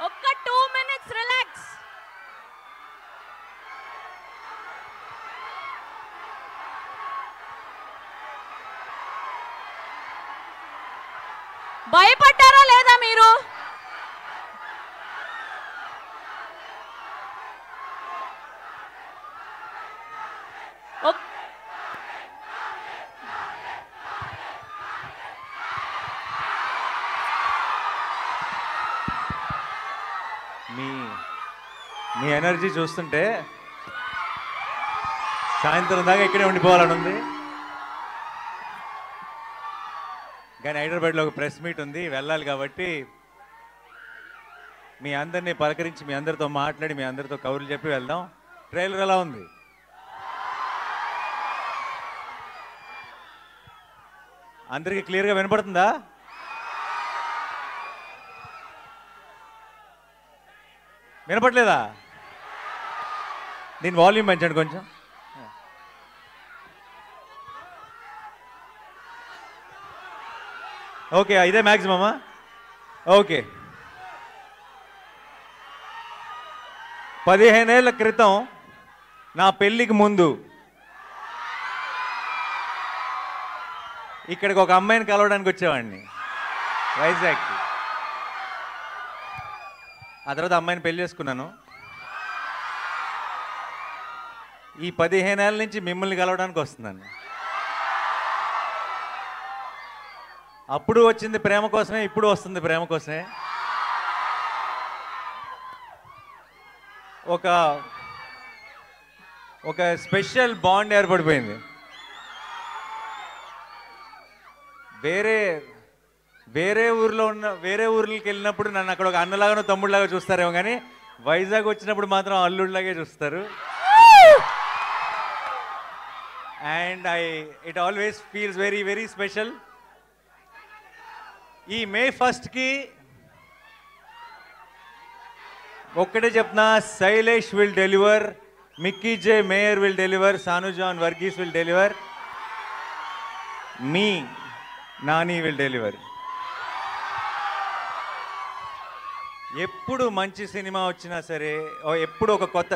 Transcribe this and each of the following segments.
ఒక్క 2 minutes relax. భయపడ్డారా లేదా మీరు? మీ ఎనర్జీ చూస్తుంటే సాయంత్రం దాకా ఇక్కడే ఉండిపోవాలని ఉంది. కానీ హైదరాబాద్లో ఒక ప్రెస్ మీట్ ఉంది, వెళ్ళాలి. కాబట్టి మీ అందరినీ పలకరించి మీ అందరితో మాట్లాడి మీ అందరితో కబుర్లు చెప్పి వెళ్దాం. ట్రైలర్ ఎలా ఉంది? అందరికీ క్లియర్గా వినపడుతుందా? వినపట్లేదా? దీని వాల్యూమ్ పెంచండి కొంచెం. ఓకే, ఇదే మ్యాక్సిమమా? ఓకే. 15 ఏళ్ల క్రితం నా పెళ్ళికి ముందు ఇక్కడికి ఒక అమ్మాయిని కలవడానికి వచ్చేవాడిని వైజాగ్కి. ఆ తర్వాత అమ్మాయిని పెళ్లి చేసుకున్నాను. ఈ 15 ఏళ్ళ నుంచి మిమ్మల్ని కలవడానికి వస్తున్నాను. అప్పుడు వచ్చింది ప్రేమ కోసమే, ఇప్పుడు వస్తుంది ప్రేమ కోసమే. ఒక స్పెషల్ బాండ్ ఏర్పడిపోయింది. వేరే ఊర్లకి వెళ్ళినప్పుడు నన్ను అక్కడ ఒక అన్నలాగానో తమ్ముళ్ళలాగా చూస్తారేమో, కానీ వైజాగ్ వచ్చినప్పుడు మాత్రం అల్లుడిలాగే చూస్తారు. And it always feels very very special. ఈ మే 1కి ఒక్కటే చెప్తున్నా, Shailesh will deliver, Mickey J Meyer will deliver, Sanu John Varughese will deliver, మీ నాని విల్ డెలివర్. ఎప్పుడు మంచి సినిమా వచ్చినా సరే, ఎప్పుడు ఒక కొత్త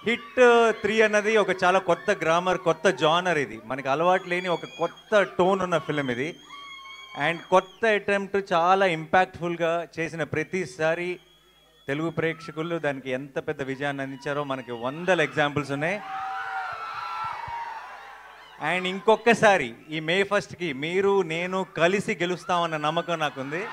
హిట్ 3 అన్నది ఒక చాలా కొత్త గ్రామర్, కొత్త జానర్. ఇది మనకి అలవాటు లేని ఒక కొత్త టోన్ ఉన్న ఫిలిం ఇది. అండ్ కొత్త అటెంప్ట్, చాలా ఇంపాక్ట్ఫుల్గా చేసిన ప్రతిసారి తెలుగు ప్రేక్షకులు దానికి ఎంత పెద్ద విజయాన్ని అందించారో మనకి 100 ఎగ్జాంపుల్స్ ఉన్నాయి. అండ్ ఇంకొకసారి ఈ మే 1కి మీరు నేను కలిసి గెలుస్తామన్న నమ్మకం నాకుంది.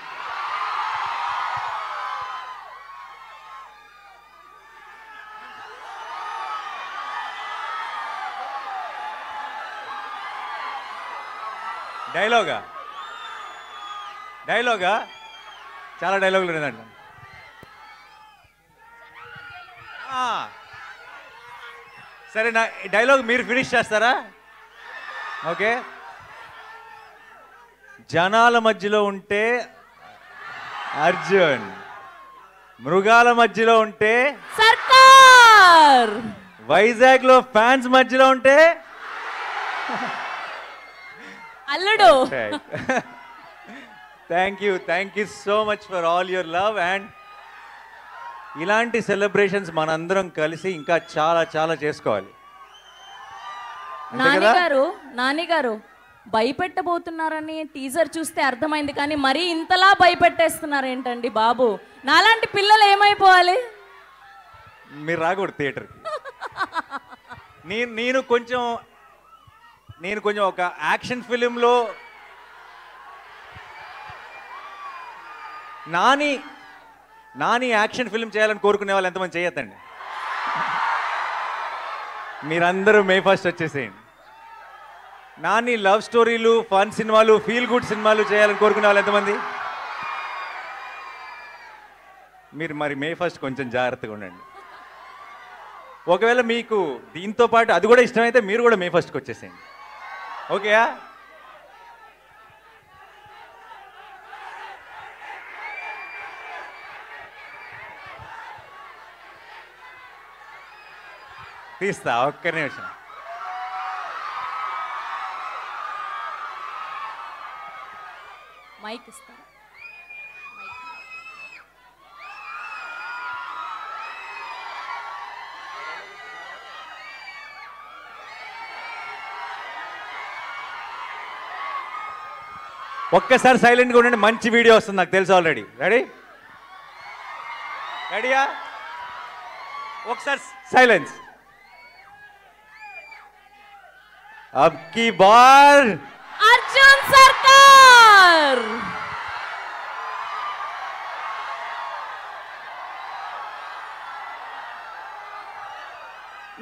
డైలాగా చాలా డైలాగులు లేదండి. సరే, నా డైలాగ్ మీరు ఫినిష్ చేస్తారా? ఓకే. జనాల మధ్యలో ఉంటే అర్జున్, మృగాల మధ్యలో ఉంటే సర్కార్, వైజాగ్లో ఫ్యాన్స్ మధ్యలో ఉంటే అల్లుడు. Thank you so much for all your love. And ఇలాంటి సెలబ్రేషన్స్ మనందరం కలిసి ఇంకా చాలా చాలా చేసుకోవాలి. నానిగారు భయపెట్టబోతున్నారని టీజర్ చూస్తే అర్థమైంది, కానీ మరీ ఇంతలా భయపెట్టేస్తున్నారు ఏంటండి బాబు? నాలాంటి పిల్లలు ఏమైపోవాలి? మీరు రాకూడదు థియేటర్కి. నేను కొంచెం ఒక యాక్షన్ ఫిలింలో నాని యాక్షన్ ఫిల్మ్ చేయాలని కోరుకునే వాళ్ళు ఎంతమంది చేయొద్దండి. మీరందరూ మే 1 వచ్చేసేయండి. నాని లవ్ స్టోరీలు, ఫన్ సినిమాలు, ఫీల్ గుడ్ సినిమాలు చేయాలని కోరుకునే వాళ్ళు ఎంతమంది? మీరు మరి మే 1 కొంచెం జాగ్రత్తగా ఉండండి. ఒకవేళ మీకు దీంతో పాటు అది కూడా ఇష్టమైతే మీరు కూడా మే 1కి వచ్చేసేయండి. ఓకేయా? తీస్తా, ఒక్క నిమిషం. మైక్ ఇస్తా. ఒక్కసారి సైలెంట్గా ఉండండి, మంచి వీడియో వస్తుంది నాకు తెలుసు ఆల్రెడీ. రెడీయా? ఒకసారి సైలెన్స్. అబ్ కీ బార్ అర్జున్ సర్కార్.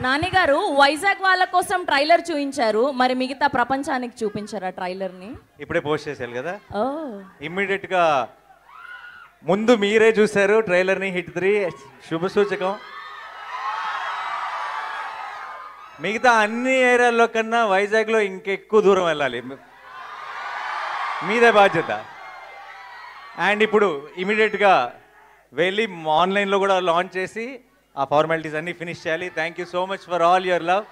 నానిగారు వైజాగ్ వాళ్ళ కోసం ట్రైలర్ చూపించారు, మరి మిగతా ప్రపంచానికి చూపించారా ట్రైలర్ ని? ఇప్పుడే పోస్ట్ చేశారు కదా, ఓ ఇమ్మీడియట్ గా ముందు మీరే చూశారు ట్రైలర్ ని. హిట్ 3 శుభ సూచకం. మిగతా అన్ని ఏరియాల్లో కన్నా వైజాగ్ లో ఇంకెక్కువ దూరం వెళ్ళాలి, మీదే బాధ్యత. అండ్ ఇప్పుడు ఇమీడియట్ గా వెళ్ళి ఆన్లైన్ లో కూడా లాంచ్ చేసి ఆ ఫార్మాలిటీస్ అన్ని ఫినిష్ చేయాలి. Thank you so much for all your love.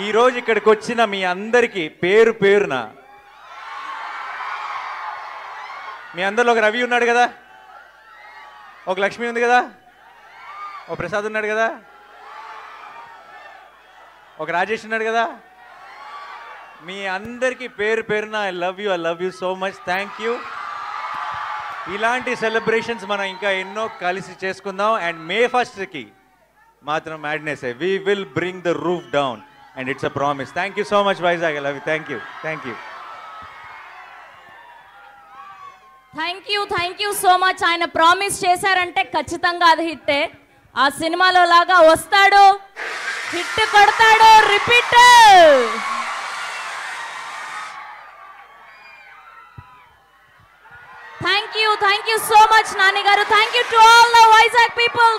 ఈరోజు ఇక్కడికి వచ్చిన మీ అందరికీ పేరు పేరున, మీ అందరిలో ఒక రవి ఉన్నాడు కదా, ఒక లక్ష్మి ఉంది కదా, ఒక ప్రసాద్ ఉన్నాడు కదా, ఒక రాజేష్ ఉన్నాడు కదా, మీ అందరికీ పేరు పేరున I love you so much. Thank you. ఇలాంటి సెలబ్రేషన్స్ మనం ఇంకా ఎన్నో కలిసి చేసుకుందాం. అండ్ May 1st మాత్రం madness, we will bring the roof down and it's a promise. Thank you so much Vizag. I love you. Thank you. Thank you so much. ఆయన promise చేశారంటే ఖచ్చితంగా అది హిట్టే. ఆ సినిమాలో లాగా వస్తాడు, హిట్ కొడతాడు, repeat. Thank you so much Nani garu. Thank you to all the Vizag people.